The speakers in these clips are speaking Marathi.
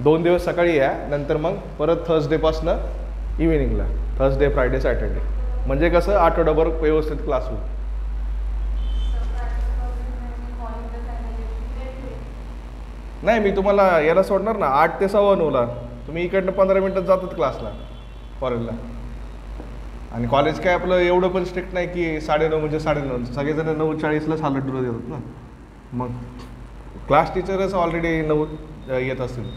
2 दिवस सकाळी या, नंतर मग परत थर्सडेपासनं इव्हिनिंगला, थर्सडे फ्रायडे सॅटर्डे, म्हणजे कसं आठवडाभर व्यवस्थित क्लास होईल. नाही, मी तुम्हाला याला सोडणार ना 8 ते 9:15. तुम्ही इकडनं 15 मिनटात जातात क्लासला, कॉलेजला. आणि कॉलेज काय आपलं एवढं पण स्ट्रिक्ट नाही की 9:30 म्हणजे 9:30. सगळेजण 9:40ला सालट डुरत येतात ना. मग क्लास टीचरच ऑलरेडी 9 येत असतील.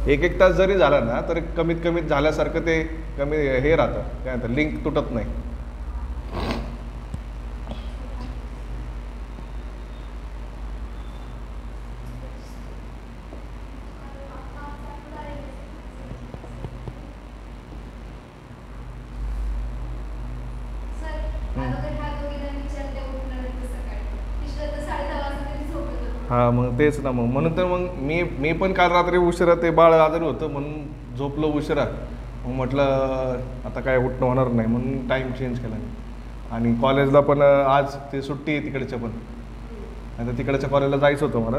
एक तास जरी झाला ना तरी कमीत कमी झाल्यासारखं ते कमी हे राहतं, काय म्हणतात, लिंक तुटत नाही. हां, मग तेच ना. म्हणून तर मग मी पण काल रात्री उशिरा, ते बाळ आजारी होतं म्हणून झोपलो उशिरा. मग म्हटलं आता काय उठणं होणार नाही म्हणून टाईम चेंज केला मी. आणि कॉलेजला पण आज ते सुट्टी आहे तिकडच्या पण, नाही तर तिकडच्या कॉलेजला जायचं होतं मला.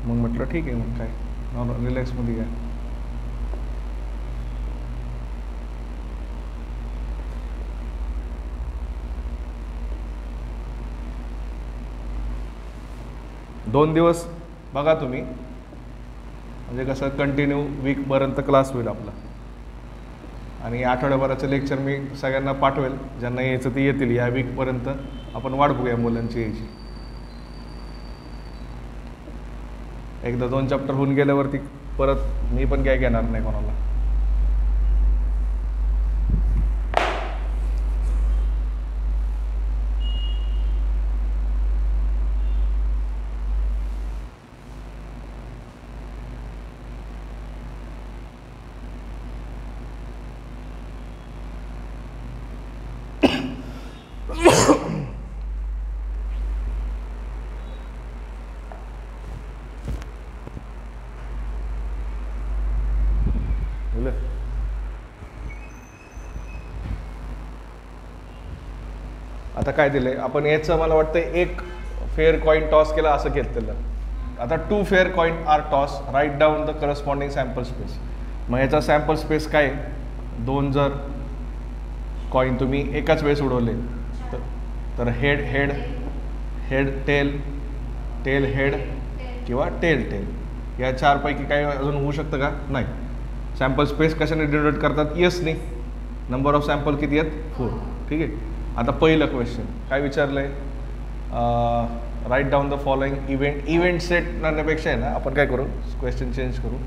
मग म्हटलं ठीक आहे, मग काय रिलॅक्समध्ये घ्या. दोन दिवस बघा तुम्ही, म्हणजे कसं कंटिन्यू वीकपर्यंत क्लास होईल आपला. आणि आठवड्याभराचं लेक्चर मी सगळ्यांना पाठवेल, ज्यांना यायचं ते येतील. या वीकपर्यंत आपण वाट बघूया मुलांची यायची. एकदा 2 चॅप्टर होऊन गेल्यावरती परत मी पण काय घेणार नाही कोणाला. आता काय दिलंय आपण, याचं मला वाटतं एक फेअर कॉईन टॉस केला असं घेतलेलं. आता 2 fair coin are toss, write down the corresponding sample space. मग याचा सॅम्पल स्पेस काय, 2 जर कॉईन तुम्ही एकाच वेळेस उडवले तर head head head tail, tail head किंवा टेल टेल, या 4 पैकी काय अजून होऊ शकतं का? नाही. सॅम्पल स्पेस कशाने डिनोट करतात? यसनी. नंबर ऑफ सॅम्पल किती आहेत? 4. ठीक आहे. आता पहिलं क्वेश्चन काय विचारलं आहे, write down the following event set करण्यापेक्षा आहे ना आपण काय करू, क्वेश्चन चेंज करू.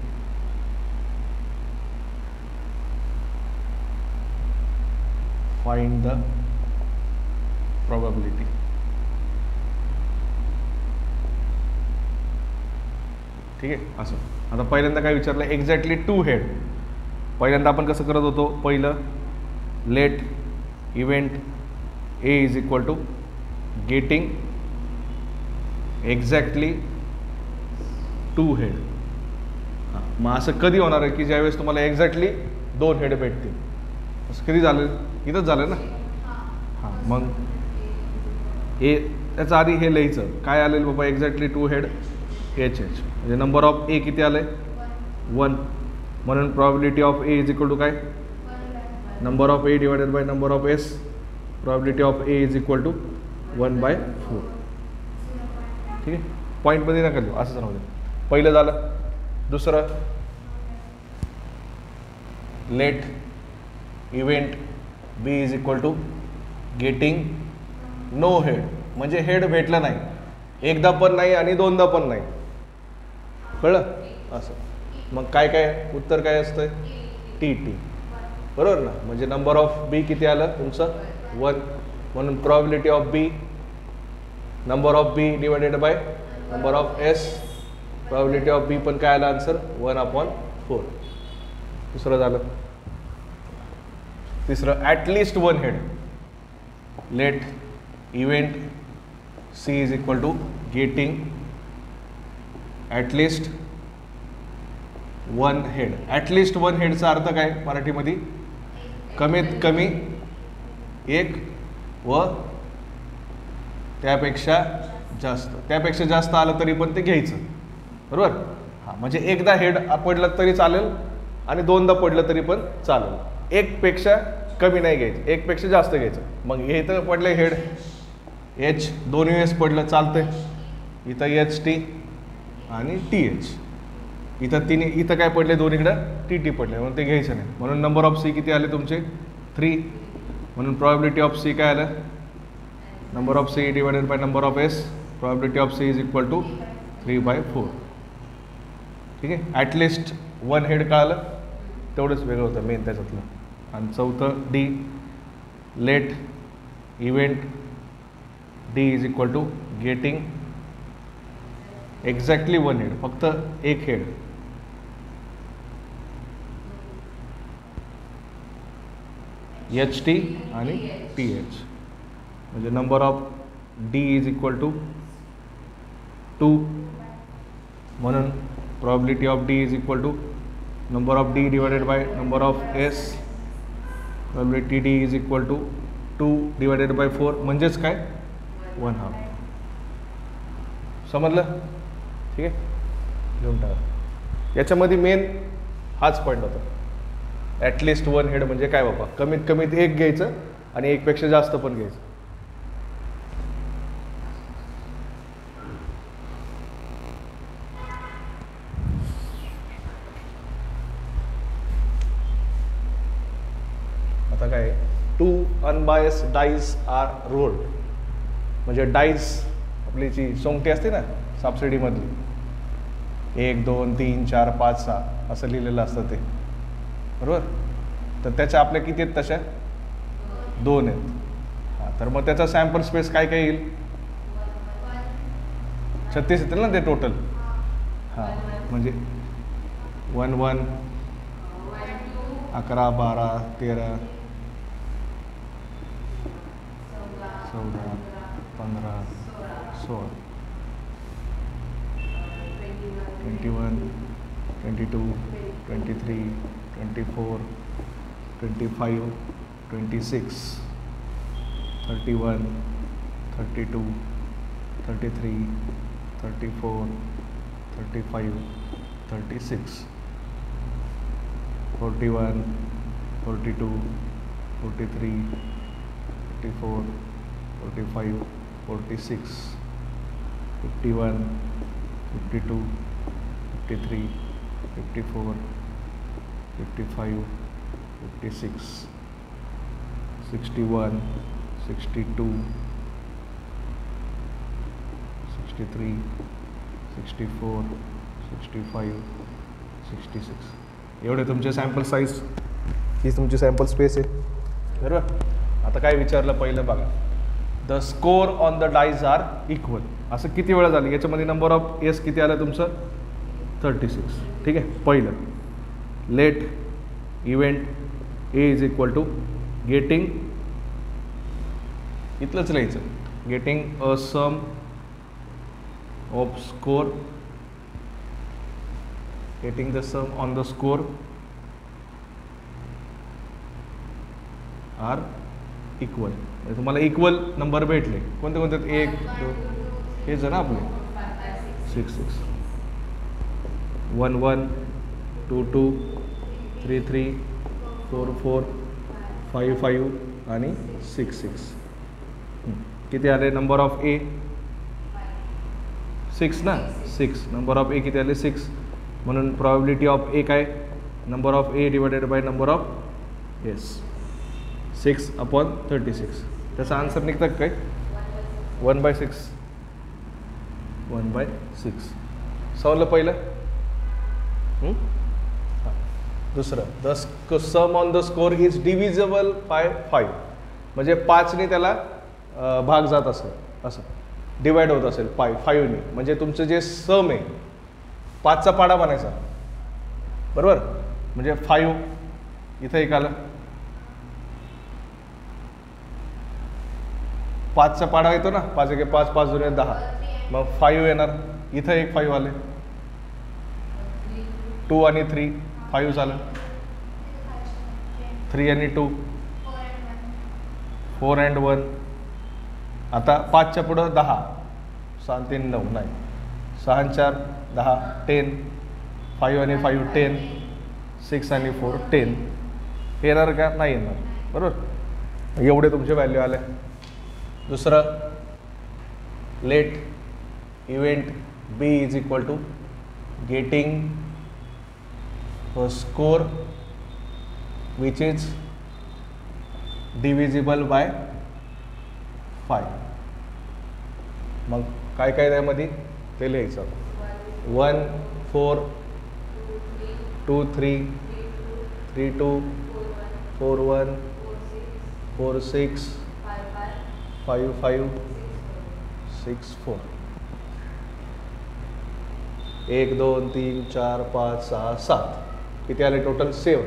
Find the probability. ठीक आहे. असं आता पहिल्यांदा काय विचारलं, एक्झॅक्टली 2 हेड. पहिल्यांदा आपण कसं करत होतो, पहिलं let event A is equal to getting exactly 2 head. हां, मग असं कधी होणार आहे की ज्यावेळेस तुम्हाला एक्झॅक्टली 2 हेड भेटतील. असं कधी झालं, इथंच झालं ना. हां, मग हे त्याच्या आधी हे लिहायचं काय आलेलं बाबा, एक्झॅक्टली 2 हेड एच एच, म्हणजे नंबर ऑफ ए किती आलं आहे 1. म्हणून probability of A is equal to काय, number of A divided by number of S. Probability of A is equal to 1/4. ठीक आहे. पॉईंटमध्ये नका देऊ, असंच राहू दे. पहिलं झालं. दुसरं let event B is equal to getting no head, म्हणजे हेड भेटलं नाही, एकदा पण नाही आणि दोनदा पण नाही. कळलं? असं मग काय काय उत्तर काय असतं, टी टी. बरोबर ना. म्हणजे नंबर ऑफ बी किती आलं तुमचं 1. म्हणून probability of B, number of B divided by number of S. Probability of B पण काय आलं आन्सर 1/4. दुसरं झालं. तिसरं at least 1 head. Let event C is equal to getting at least 1 head. At least 1 हेडचा अर्थ काय मराठीमध्ये, कमीत कमी 1 व त्यापेक्षा जास्त आलं तरी पण ते घ्यायचं, बरोबर. हां, म्हणजे एकदा हेड पडलं तरी चालेल आणि दोनदा पडलं तरी पण चालेल. एकपेक्षा कमी नाही घ्यायचं, एकपेक्षा जास्त घ्यायचं. मग हे इथं पडले हेड एच, दोन्ही वेळेस पडलं चालतंय. इथं एच टी आणि टी एच. इथं काय पडले, दोन्हीकडं टी टी पडले, म्हणून ते घ्यायचं नाही. म्हणून नंबर ऑफ सी किती आले तुमचे 3. म्हणून प्रॉबिलिटी ऑफ सी काय आलं, number of C divided by number of S. Probability of C is equal to 3/4. ठीक आहे. ॲटलिस्ट 1 हेड कळालं, तेवढंच वेगळं होतं मेन त्याच्यातलं. आणि चौथं D, let event D is equal to getting exactly 1 head, फक्त एक हेड. एच टी आणि टी एच. म्हणजे number of D is equal to 2. म्हणून probability of D is equal to number of D divided by number of S. Probability D is equal to 2 divided by 4, म्हणजेच काय 1/2. समजलं? ठीक आहे, लिहून टाका. याच्यामध्ये मेन हाच पॉईंट होता, ॲटलिस्ट 1 हेड म्हणजे काय बाबा, कमीत कमीत एक घ्यायचं आणि एकपेक्षा जास्त पण घ्यायचं. आता काय, 2 अनबायस्ड डाईज आर रोल्ड. म्हणजे डाईज आपली जी सोंगटी असते ना सबसिडीमधली, 1 2 3 4 5 6 असं लिहिलेलं असतं ते, बरोबर. तर त्याच्या आपल्या किती आहेत, तशा 2 आहेत. हां, तर मग त्याचा सॅम्पल स्पेस काय काय येईल, 36 येतील ना ते टोटल. हां, म्हणजे 1 1 11 12 13 14 15 16 21 22 23 24 25 26 31 32 33 34 35 36 41 42 43 44 45 46 51 52 53 54 55 56 61 62 63 64 65 66. एवढे तुमचे सॅम्पल साईज, ही तुमची सॅम्पल स्पेस आहे, बरोबर. आता काय विचारलं पहिलं बघा, the score on the dyes are equal. असं किती वेळा झालं, याच्यामध्ये नंबर ऑफ एस किती आलं तुमचं 36. ठीक आहे. पहिलं let event A is equal to getting, इथलंच लिहायचं, getting a sum of score, getting the sum on the score are equal. तुम्हाला इक्वल नंबर भेटले, कोणते कोणते, 1 2 हेच आहे ना आपले, 6 6 1 1 2 2 3 3 4 4 5 5 आणि 6 6. किती आले नंबर ऑफ ए, 6 ना, 6. नंबर ऑफ ए किती आले 6. म्हणून प्रॉबिलिटी ऑफ ए काय, number of A divided by number of S, 6/36. त्याचा आन्सर निघतं काय 1/6. 1/6 समजलं पहिलं. दुसरं, the sum on the score is divisible by 5. म्हणजे 5ने त्याला भाग जात असेल, असं डिवाइड होत असेल 5ने. म्हणजे तुमचं जे सम आहे 5चा पाडा बनायचा, बरोबर. म्हणजे 5 इथं एक आलं, 5चा पाडा येतो ना, 5 1 5 5 2 10, मग 5 येणार. इथं एक 5 आले, 2 आणि 3 5 झालं, 3 आणि 2 4 and 1 आता 5च्या पुढं 10, 6 आणि 3 9 नाही, 6 आणि 4 10 10, 5 आणि 5 10, 6 आणि 4 10. येणार का? नाही येणार. बरोबर, एवढे तुमचे व्हॅल्यू आले. दुसरं, let event B is equal to getting a score which is divisible by 5. मग काय काय त्यामध्ये ते लिहायचं. 1 4 2 3 3 2 4 1 4 6 5 5 6 4. 1 2 3 4 5 6 7. किती आले टोटल? 7.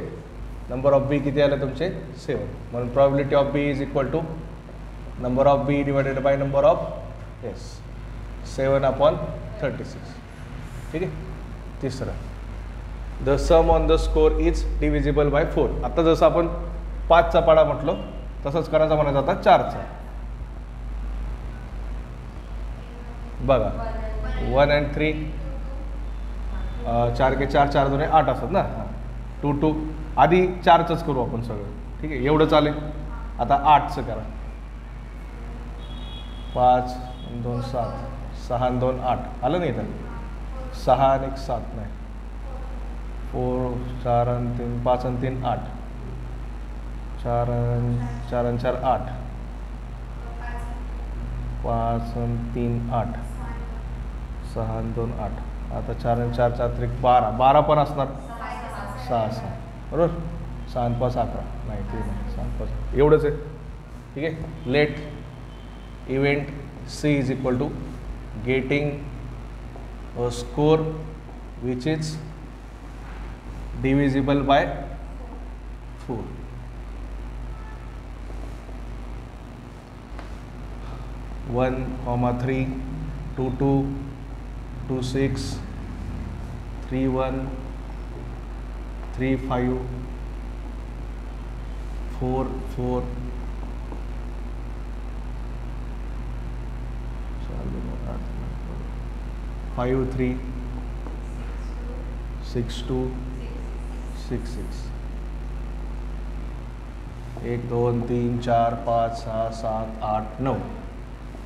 नंबर ऑफ बी किती आले तुमचे? 7. म्हणून probability of B is equal to number of B divided by number of S, 7/36. ठीक आहे. तिसरं, the sum on the score is divisible by 4. आता जसं आपण 5चा पाडा म्हटलो तसंच करायचा म्हणायचं आता 4चा. बघा 1 and 3, 4 के 4 4 2 8 असतात ना. 2 2 आधी 4चंच करू आपण सगळं. ठीक आहे, एवढं चालेल. आता 8चं करा. 5 आणि 2 7, 6 आणि 2 8. आलं नाही तर 6 आणि 1 7 नाही, 4 4 आणि 3 5 आणि 3 8, 4 आणि 4 8, 5 आणि 3 8, 6 आणि 2 8. आता 4 आणि 4 4 त्रिक 12, 12 पण असणार. 6 6 बरोबर. 6 आणि 5 11 नाही, ते नाही. 6 आणि 5 एवढंच आहे. ठीक आहे. Let event C is equal to getting a score which is divisible by 4. 1,3 2 2 2 6 3 1 3 5 4 4 5 3 6 2 6 6. 1 2 3 4 5 6 7 8 9.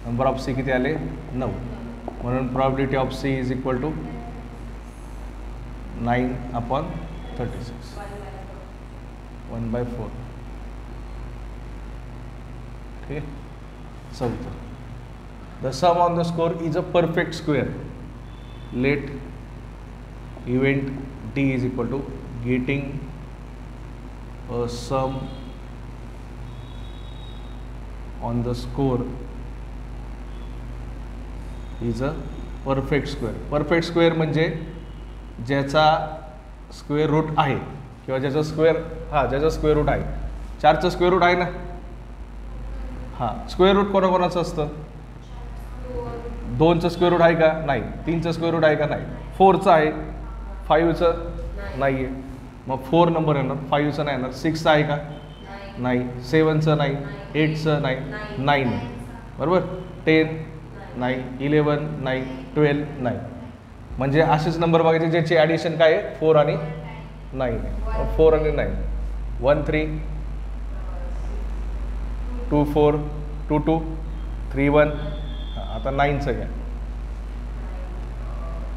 Number of C किती आले? 9. म्हणून probability of C is equal to 9/36, 1/4. ठीक आहे. 4. The sum on the score is a perfect square. Let event D is equal to getting a sum on the score is a perfect square. Perfect square म्हणजे ज्याचा स्क्वेअर रूट आहे किंवा ज्याचा स्क्वेअर रूट आहे. 4चं स्क्वेअर रूट आहे ना. स्क्वेअर रूट कोणाकोणाचं असतं? 2चं स्क्वेअर रूट आहे का? नाही. 3चं स्क्वेअर रूट आहे का? नाही. 4चं आहे, 5चं नाही आहे. मग 4 नंबर येणार, 5चं नाही येणार. 6चं आहे का? नाही. 7चं नाही, 8चं नाही, 9 बरोबर. 10 नाही, 11 नाही, 12 नाही. म्हणजे असेच नंबर बघायचे ज्याची ॲडिशन काय आहे? 4 आणि 9 आहे. 4 आणि 9. 1 3 2 4 2 2 3 1. आता 9चं घ्या.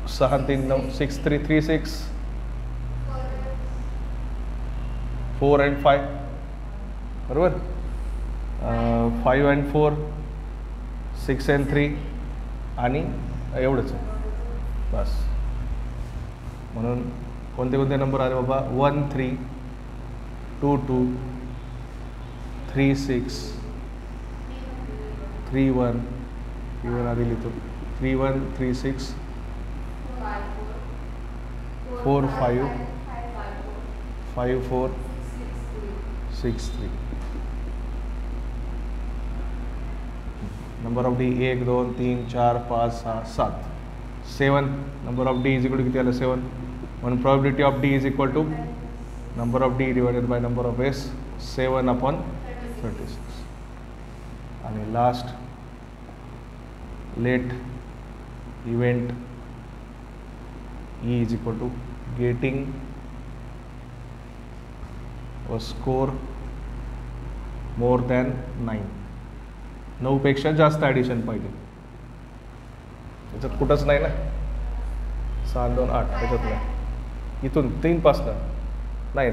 6 3 9 6 3 3 6 4 and 5 बरोबर. 5 and 4 6 and 3 आणि एवढंच आहे बस. म्हणून कोणते कोणते नंबर आले बाबा? 1 3 2 2 3 6 3 1 3 1 आधी लिहितो. 3 1 3 6 4 5 5 4 6 3. Number of D 1 2 3 4 5 6 7. 7. Number of D is equal to किती आलं? 7. म्हणून probability of D is equal to number of D divided by number of S, 7/36. आणि last let event E is equal to getting a score more than 9. 9 पेक्षा जास्त ॲडिशन पाहिजे. त्याच्यात कुठंच नाही ना. 6 2 8 त्याच्यात नाही. इथून 3 पासनं नाही.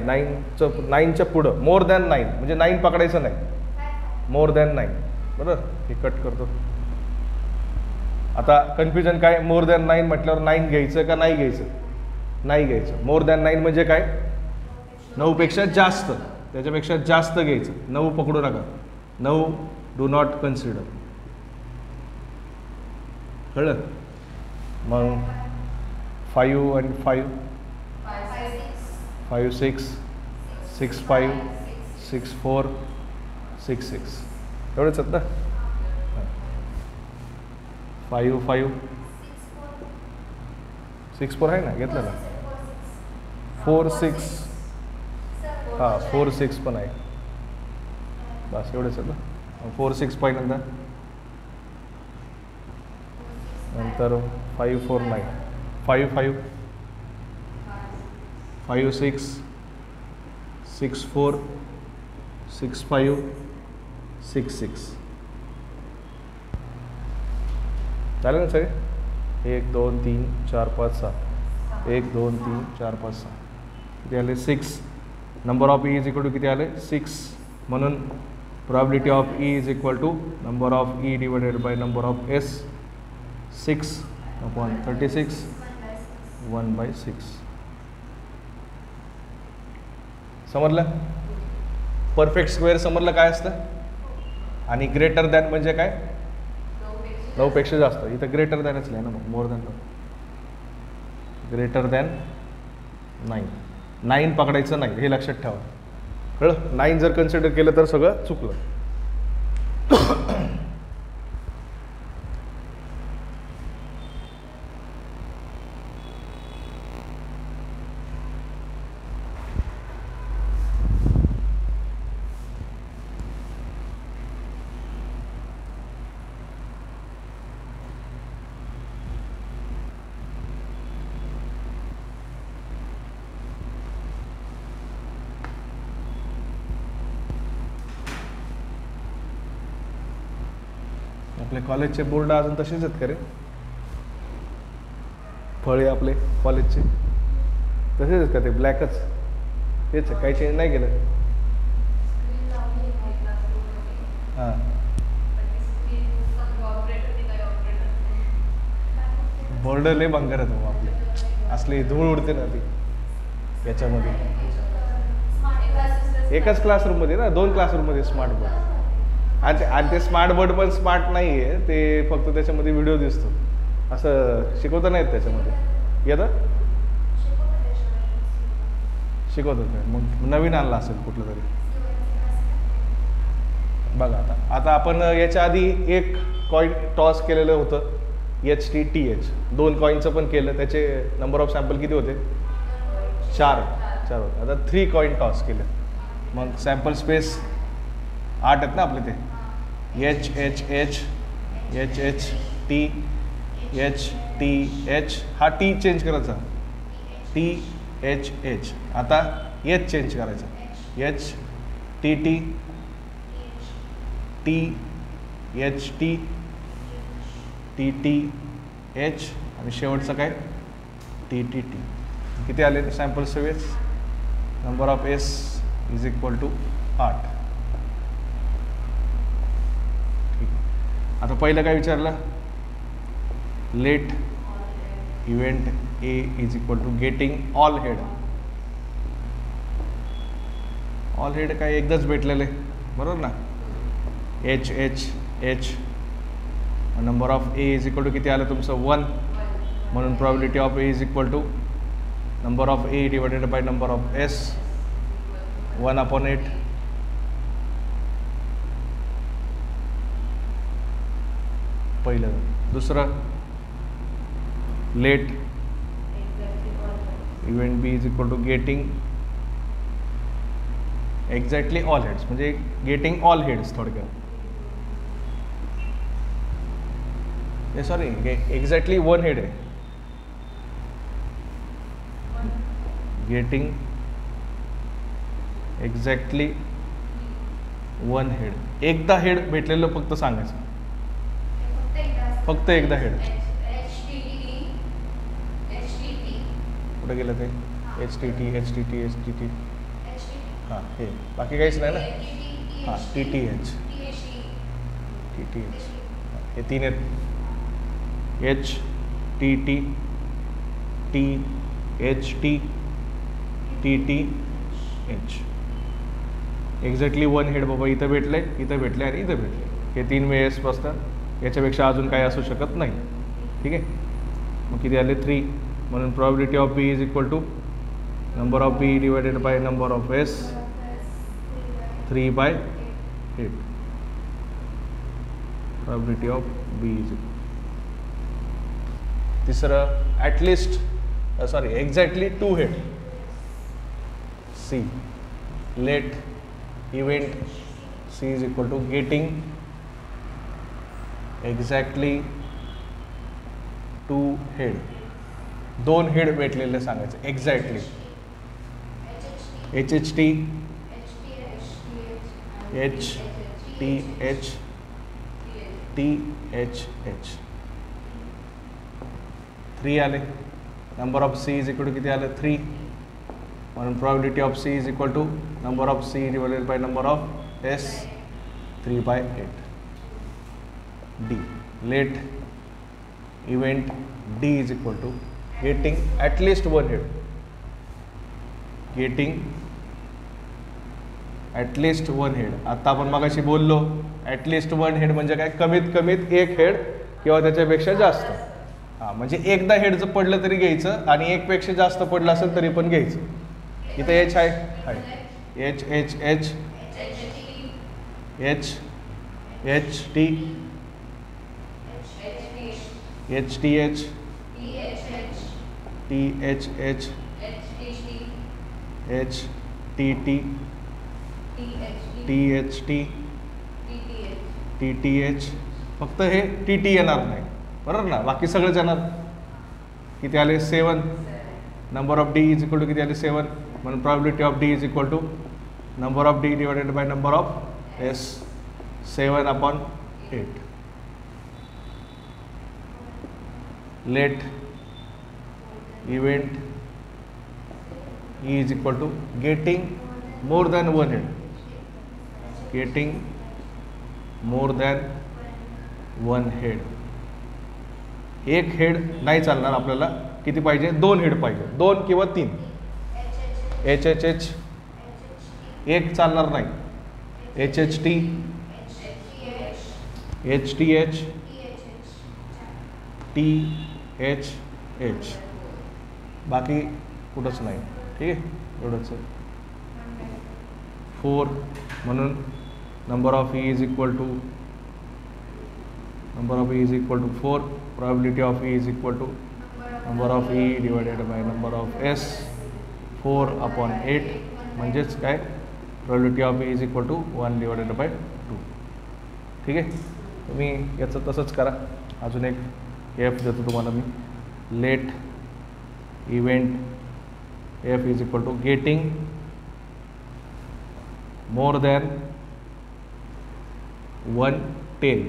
9च्या पुढं मोर दॅन 9 म्हणजे 9 पकडायचं नाही. मोर दॅन 9 बरोबर. हे कट करतो. आता कन्फ्युजन काय. मोर दॅन 9 म्हटल्यावर 9 घ्यायचं का नाही घ्यायचं. नाही घ्यायचं. मोर दॅन 9 म्हणजे काय. 9 पेक्षा जास्त. त्याच्यापेक्षा जास्त घ्यायचं. 9 पकडू नका. 9 डू नॉट कन्सिडर. कळलं. मग 5 आणि 5 5 6 6 5 6 4 6 6 एवढेच आहेत ना. 5 5 6 4 आहे ना. घेतलं ना. 4 6 हां 4 6 पण आहे. बस एवढेच आहेत ना. 4 6 पहिल्यांदा. नंतर 5 4 9 5 5 5 6 6 4 6 5 6 6 झालं ना सगळे. 1 2 3 4 5 6 1 2 3 4 5 6 किती आले 6. Number of E is equal to किती आले 6. म्हणून probability of E is equal to number of E divided by number of S 6 upon 36 1/6. समजलं. परफेक्ट स्क्वेअर समजलं काय असतं. आणि ग्रेटर दॅन म्हणजे काय. 9 पेक्षा जास्त. इथं ग्रेटर दॅनच लिहा ना. मग मोर दॅन ग्रेटर दॅन 9. 9 पकडायचं नाही हे लक्षात ठेवा. कळलं. 9 जर कन्सिडर केलं तर सगळं चुकलं. आपले कॉलेजचे बोर्ड अजून तसेच आहेत का रे. फळे आपले कॉलेजचे तसेच आहेत का. ते ब्लॅकच तेच आहे. काही चेंज नाही केलं. हां बोर्ड लय भंगार आहेत आपले. असली धूळ उडते ना ती याच्यामध्ये. एकाच क्लासरूममध्ये ना 2 क्लासरूममध्ये स्मार्ट बोर्ड. आणि ते स्मार्ट बोर्ड पण स्मार्ट नाही आहे. ते फक्त त्याच्यामध्ये व्हिडिओ दिसतो. असं शिकवता नाहीत त्याच्यामध्ये. येतं शिकवत होतं. मग नवीन आणलं असेल कुठलं तरी. बघा आता आपण याच्या आधी एक कॉईन टॉस केलेलं होतं. HT-TH 2 कॉईनचं पण केलं. त्याचे नंबर ऑफ सॅम्पल किती होते 4 होते. आता 3 कॉईन टॉस केलं. मग सॅम्पल स्पेस 8 आहेत ना आपले. ते HHH HHT HTH हा T चेंज करायचा. THH आता H चेंज करायचा. HTT THT TTH आणि शेवटचं काय TTT. किती आले sample space. Number of S is equal to 8. आता पहिलं काय विचारलं. Let event A is equal to getting all head. All head काय एकदाच भेटलेलं आहे बरोबर ना. HHH number of A is equal to किती आलं तुमचं 1. म्हणून probability of A is equal to number of A divided by number of S 1/8. पहिलं. दुसरं let event B is equal to getting exactly all heads म्हणजे गेटिंग ऑल हेड्स थोडक्यात. हे सॉरी हे एक्झॅक्टली वन हेड आहे. Getting exactly one head. एकदा हेड भेटलेलं फक्त सांगायचं, फक्त एकदा हेड. कुठे गेलं ते HTT HTT HTT हां हे बाकी काहीच नाही ना. हां TTH TTH हे तीन आहेत. HTT THT TTH. Exactly one head बाबा इथं भेटले, इथं भेटले आणि इथं भेटले. हे तीन वेळेस बसतात, याच्यापेक्षा अजून काही असू शकत नाही. ठीक आहे. मग किती आले 3. म्हणून probability of B is equal to number of B divided by number of S 3/8. Probability of B is equal. तिसरं at least sorry exactly 2 head. C let event C is equal to getting exactly 2 head. 2 head भेटलेले सांगायचं एक्झॅक्टली. HHT HTH THH 3 आले. Number of C is equal to किती आलं 3. म्हणून probability of C is equal to number of C divided by number of S 3/8. D let event D is equal to getting at least 1 head. Getting at least 1 head. आता आपण मगाशी बोललो ॲटलिस्ट 1 हेड म्हणजे काय, कमीत कमीत 1 हेड किंवा त्याच्यापेक्षा जास्त. हां म्हणजे एकदा हेड जर पडलं तरी घ्यायचं आणि 1 पेक्षा जास्त पडलं असेल तरी पण घ्यायचं. इथं H आहे H H H H H T H T H T H H H T T T H T T T H. फक्त हे TT येणार नाही, बरोबर ना. बाकी सगळंच येणार. किती आले 7. Number of D is equal to किती आले 7. म्हणून probability of D is equal to number of D divided by number of S 7/8. Let event E is equal to getting more than 1 head. Getting more than 1 head. 1 head नाही चालणार आपल्याला. किती पाहिजे 2 हेड पाहिजे, 2 किंवा 3. HHH 1 चालणार नाही. HHT HTH THH बाकी कुठंच नाही. ठीक आहे, एवढंच आहे. 4 म्हणून number of E is equal to 4. Probability of E is equal to number of E divided by number of S 4/8. म्हणजेच काय, probability of E is equal to 1 divided by 2. ठीक आहे. तुम्ही याचं तसंच करा. अजून एक F देतो तुम्हाला मी. Let event F is equal to getting more than 110.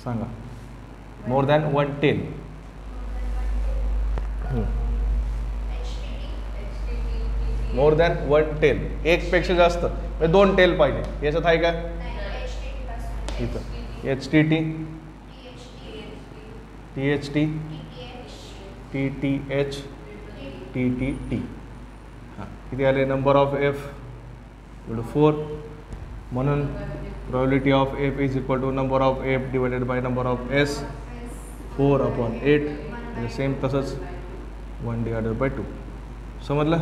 सांगा मोर दॅन 110. मोर दॅन 110. 1 पेक्षा जास्त म्हणजे 2 टेल पाहिजे. याच्यात आहे का इथं HTT THT TTH TTT. हां किती आले. Number of F 4. म्हणून probability of F is equal to number of F divided by number of S 4/8. Same तसंच 1 डिवायडेड बाय 2. समजलं.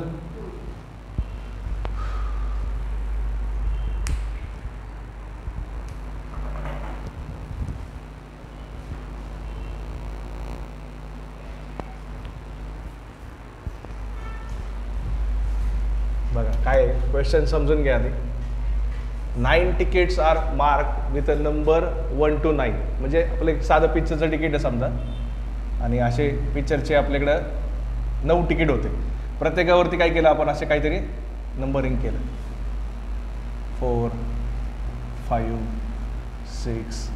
बघा काय क्वेश्चन समजून घ्या आधी. 9 tickets are mark with a number 1 to 9. म्हणजे आपलं एक साधं पिक्चरचं तिकीट आहे समजा, आणि असे पिक्चरचे आपल्याकडं 9 तिकीट होते. प्रत्येकावरती काय केलं आपण, असे काहीतरी नंबरिंग केलं. 4, 5, 6,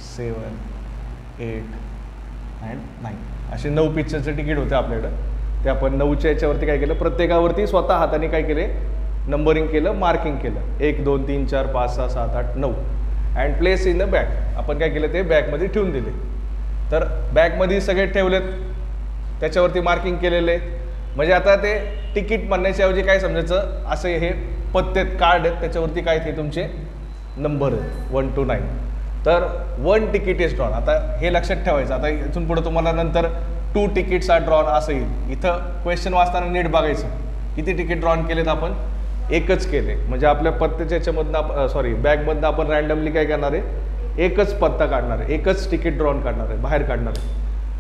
7, 8 and 9 असे 9 पिक्चरचे तिकीट होते आपल्याकडं. ते आपण 9च्या याच्यावरती काय केलं, प्रत्येकावरती स्वतः हाताने काय केले, नंबरिंग केलं, मार्किंग केलं. 1 2 3 4 5 6 7 8 9 and place in the bag. आपण काय केलं, ते बॅगमध्ये ठेवून दिले. तर बॅगमध्ये सगळे ठेवलेत, त्याच्यावरती मार्किंग केलेले. म्हणजे आता ते तिकीट म्हणण्याच्या ऐवजी काय समजायचं, असे हे पत्ते कार्ड आहेत, त्याच्यावरती काय ते तुमचे नंबर आहेत 1 to 9. तर 1 तिकीट इज ड्रॉन. आता हे लक्षात ठेवायचं. आता इथून पुढे तुम्हाला नंतर 2 tickets आर ड्रॉन असं येईल. इथं क्वेश्चन वाचताना नीट बघायचं, किती तिकीट ड्रॉन केलेत आपण, एकच केले. म्हणजे आपल्या पत्त्याच्या याच्यामधनं बॅगमधनं आपण रँडमली काय करणार आहे, एकच पत्ता काढणार आहे, एकच तिकीट ड्रॉन काढणार आहे, बाहेर काढणार आहे.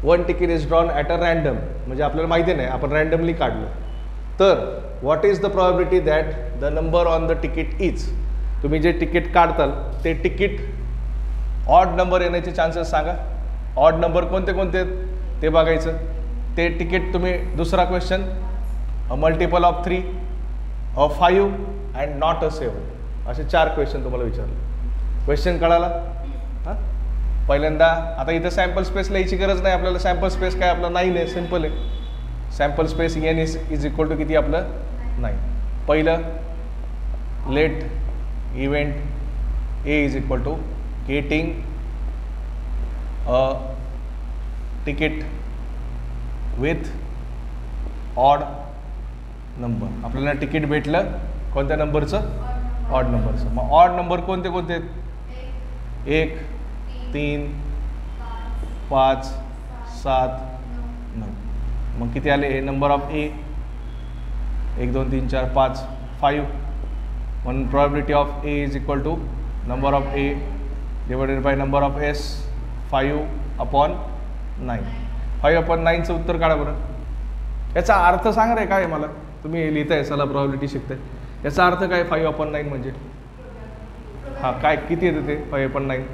1 ticket is drawn at a random. म्हणजे आपल्याला माहिती नाही, आपण रँडमली काढलं. तर what is the probability that the number on the ticket is. तुम्ही जे तिकीट काढताल ते तिकीट ऑड नंबर येण्याचे चान्सेस सांगा. ऑड नंबर कोणते कोणते आहेत ते बघायचं. ते तिकीट तुम्ही, दुसरा question, a multiple of 3 of 5 and not a 7. असे 4 क्वेश्चन तुम्हाला विचारले. क्वेश्चन कळाला? हां, पहिल्यांदा आता इथं सॅम्पल स्पेस लिहायची गरज नाही आपल्याला. सॅम्पल स्पेस काय आपलं 9 आहे, सिम्पल आहे. Sample space n is equal to किती आपलं 9. पहिलं, let event A is equal to getting a ticket with odd number. आपल्याला तिकीट भेटलं कोणत्या नंबरचं, ऑड नंबरचं. मग ऑड नंबर कोणते कोणते आहेत, 1 3 5 7 9. मग किती आले, नंबर ऑफ ए 1 2 3 4 5 5. म्हणून probability of A is equal to number of A divided by number of S 5/9. 5/9चं उत्तर काढा बरं. याचा अर्थ सांग रे काय मला, तुम्ही लिहिताय चला प्रॉबिलिटी शिकताय, याचा अर्थ काय 5/9 म्हणजे? हां, काय किती येते ते 5/9?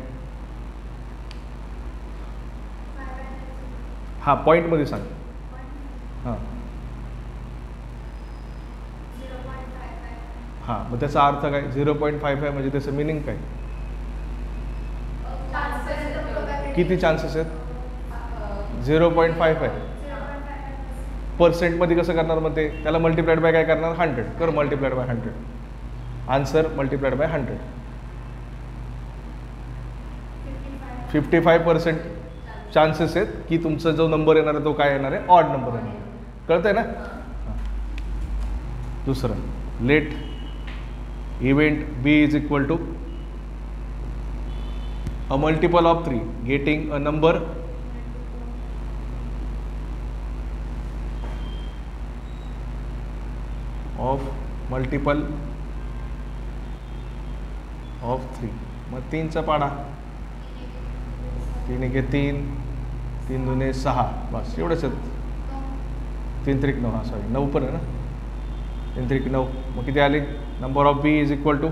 हां, पॉईंटमध्ये सांग. हां हां, मग त्याचा अर्थ काय 0.55 म्हणजे त्याचं मिनिंग काय? किती चान्सेस आहेत? 0.55. पर्सेंटमध्ये कसं करणार मग ते? त्याला मल्टिप्लाइड बाय काय करणार, 100 कर, multiplied by 100. Answer multiplied by 100. 55% chances आहेत की तुमचा जो नंबर येणार आहे तो काय येणार आहे, ऑड नंबर येणार आहे. कळतंय ना? दुसरं, let event B is equal to a multiple of 3 getting a number of multiple of 3. मग 3चा पाडा, 3 1 3 3 2 6, बस एवढंच आहेत. 3 3 9, हां सॉरी 9 पण आहे ना, 3 3 9. मग किती आले, number of B is equal to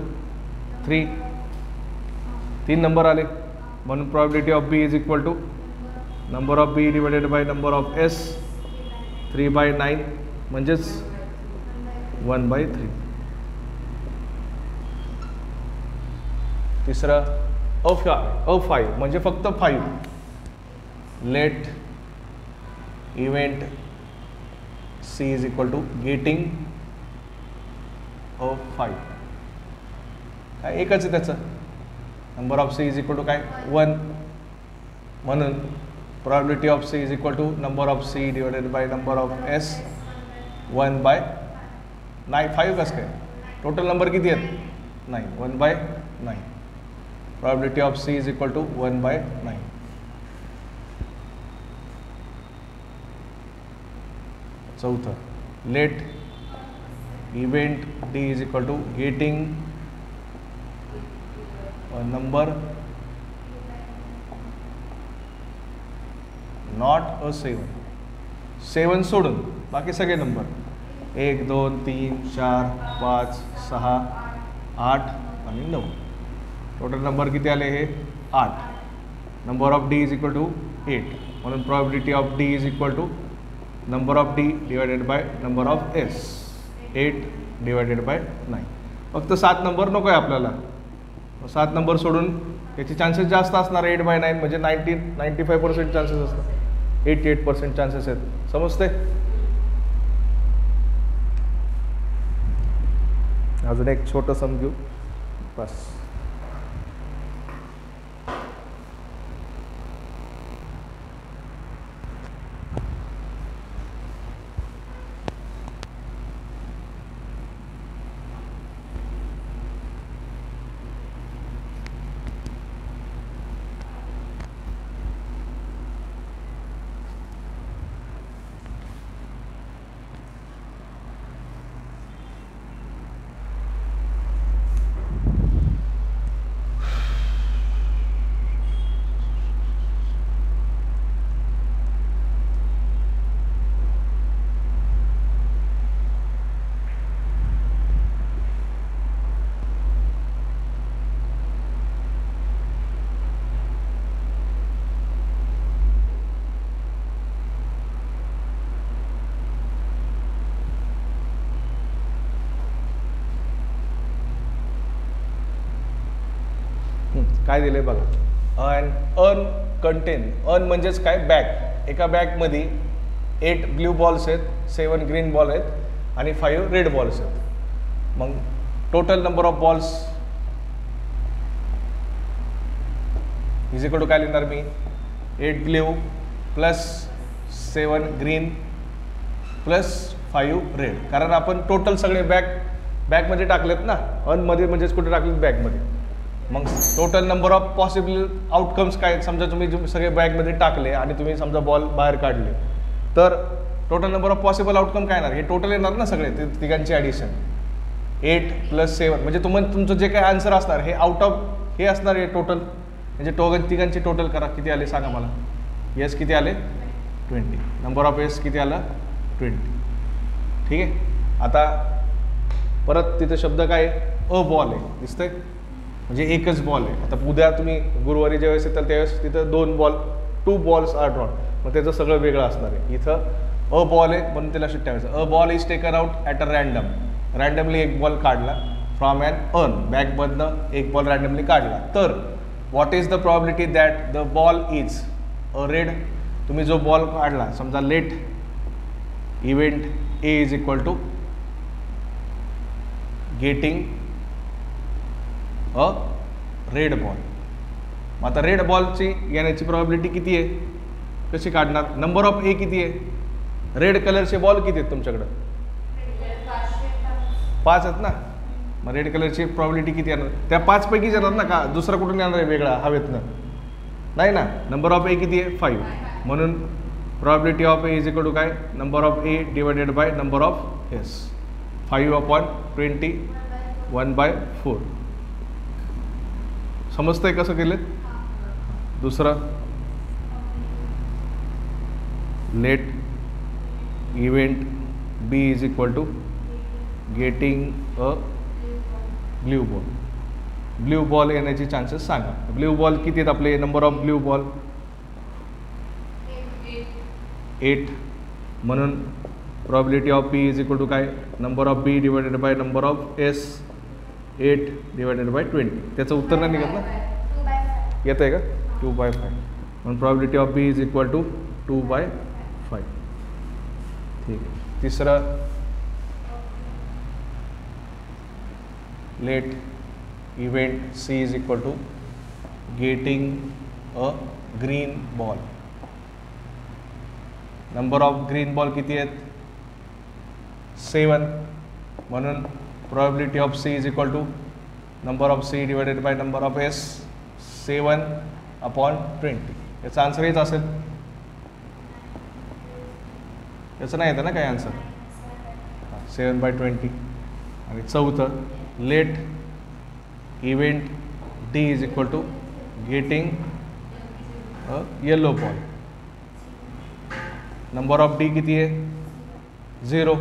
3. 3 number आले, म्हणून probability of B is equal to number of B divided by number of S 3/9 म्हणजेच 1/3. तिसरं, A5 म्हणजे फक्त 5. Let event C is equal to getting A5. काय एकच आहे त्याचं, number of C is equal to काय 1. म्हणून probability of C is equal to number of C divided by number of S 1/9. 5 कसं काय, टोटल नंबर किती आहेत 9, 1/9. Probability of C is equal to 1/9. चौथं, let event D is equal to getting a number not a 7. 7 सोडून बाकी सगळे नंबर 1 2 3 4 5 6 8 आणि 9. टोटल नंबर किती आले हे 8. Number of D is equal to 8. म्हणून probability of D is equal to number of D divided by number of S. 8 divided by 9. फक्त 7 नंबर नको आहे आपल्याला. 7 नंबर सोडून याचे चान्सेस जास्त असणार. 8/9 म्हणजे 95% चान्सेस असतात. 88% चान्सेस आहेत. समजते? अजून एक छोटं समजू बस. काय दिले बघा. अन कंटेन. अन म्हणजेच काय बॅग. एका बॅगमध्ये 8 ब्ल्यू बॉल्स आहेत, 7 ग्रीन बॉल आहेत आणि 5 रेड बॉल्स आहेत. मग total number of balls is equal to काय लिहिणार मी. 8 blue plus 7 green plus 5 red. कारण आपण टोटल सगळे बॅगमध्ये टाकलेत ना. अनमध्ये म्हणजेच कुठे टाकलेत बॅगमध्ये. मग total number of possible outcomes काय. समजा तुम्ही सगळे बॅगमध्ये टाकले आणि तुम्ही समजा बॉल बाहेर काढले तर total number of possible outcome काय येणार. हे टोटल येणार ना सगळे तिघांची ॲडिशन. 8 + 7 म्हणजे तुमचं जे काय आन्सर असणार हे आउट ऑफ हे असणार आहे टोटल. म्हणजे तिघांची टोटल करा. किती आले सांगा मला. एस किती आले 20. नंबर ऑफ एस किती आला 20. ठीक आहे. आता परत तिथे शब्द काय अ बॉल आहे दिसतंय. म्हणजे एकच बॉल आहे. आता उद्या तुम्ही गुरुवारी ज्यावेळेस येताल त्यावेळेस तिथं 2 बॉल्स आर ड्रॉन. मग त्याचं सगळं वेगळं असणार आहे. इथं अ बॉल आहे म्हणून त्याला लक्षात ठेवायचं. A ball is taken out at a random. Randomly एक बॉल काढला फ्रॉम ॲन अर्न. बॅगमधनं एक बॉल रँडमली काढला. तर what is the probability that the ball is a red. तुम्ही जो बॉल काढला समजा let event A is equal to getting a red ball. मग आता रेड बॉलची येण्याची प्रॉबिलिटी किती आहे. कशी काढणार. नंबर ऑफ ए किती आहे. रेड कलरचे बॉल किती आहेत तुमच्याकडं 5 आहेत ना. मग रेड कलरची प्रॉबिलिटी किती येणार. त्या 5 पैकीच येणार ना. का दुसरा कुठून येणार आहे वेगळा हवेतनं नाही ना. नंबर ऑफ ए किती आहे 5. म्हणून probability of A is equal to काय number of A divided by number of S. 5/20 1/4. समजतंय कसं केलं. दुसरं let event B is equal to getting a blue ball. Blue ball येण्याचे चान्सेस सांगा. ब्ल्यू बॉल किती आहेत आपले. Number of blue ball 8. म्हणून probability of B is equal to काय number of B divided by number of S. 8 divided by 20. त्याचं उत्तर नाही निघत ना. येतं आहे का 2/5. म्हणून probability of B is equal to 2/5. ठीक आहे. तिसरं let event C is equal to getting a green ball. Number of green ball किती आहेत 7. म्हणून probability of C is equal to number of C divided by number of S. 7/20. याचा आन्सर हेच असेल. याचं नाही येतं ना काय आन्सर. 7/20. आणि चौथं let event D is equal to getting a yellow ball. Number of D किती आहे 0.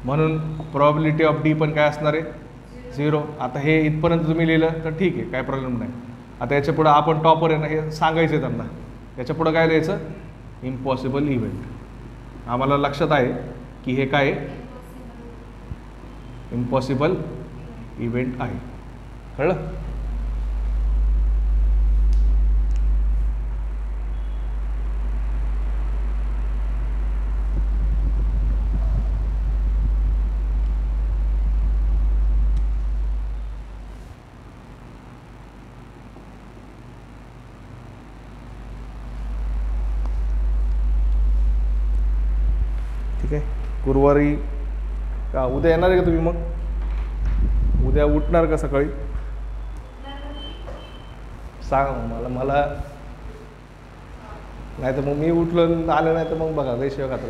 म्हणून प्रॉबिलिटी ऑफ डी पण काय असणार आहे 0. आता हे इथपर्यंत तुम्ही लिहिलं तर ठीक आहे, काय प्रॉब्लेम नाही. आता याच्या पुढं आपण टॉपर आहे ना, हे सांगायचं आहे त्यांना. याच्या पुढं काय द्यायचं? Impossible event. आम्हाला लक्षात आहे की हे काय इम्पॉसिबल इव्हेंट आहे. कळलं? ठीक आहे. गुरुवारी का उद्या येणार आहे का तुम्ही? मग उद्या उठणार का सकाळी? सांग मला नाही तर मग मी उठलो आलं नाही तर मग बघा लय शिवाय खातो.